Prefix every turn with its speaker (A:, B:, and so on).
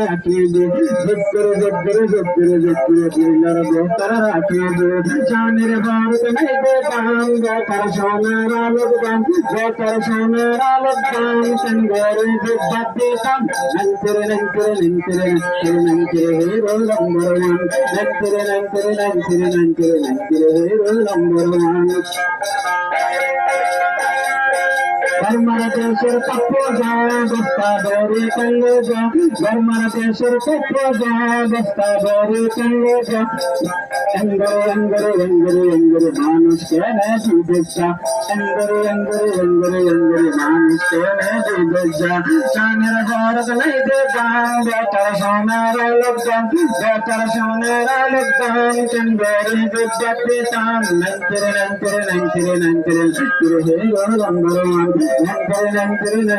A: রাখিব রাখিব চানের ভারত নাই দাম বেকার সোনার আলোক দাম বেকার সোনার আলোক দাম চন্দরে বিদ্যাত দিতাম নন্তরে নন্তরে নন্তরে নন্তরে নন্তরে হিরো নম্বর ওয়ান নন্তরে নন্তরে নন্তরে নন্তরে নন্তরে হিরো নম্বর one Barmara Desher Kapoja, Basta Dori Kaloja, Barmara Desher Kapoja, Basta Dori Kaloja, Angare, Manus Kene Dudja, Angare, Manus Kene Dudja, Chaner Harat Lady Bang, Better Sonar Alokam, Better Sonar Alokam, Chandari Dudja Pitan, Nantere, Hero number one. Nantere,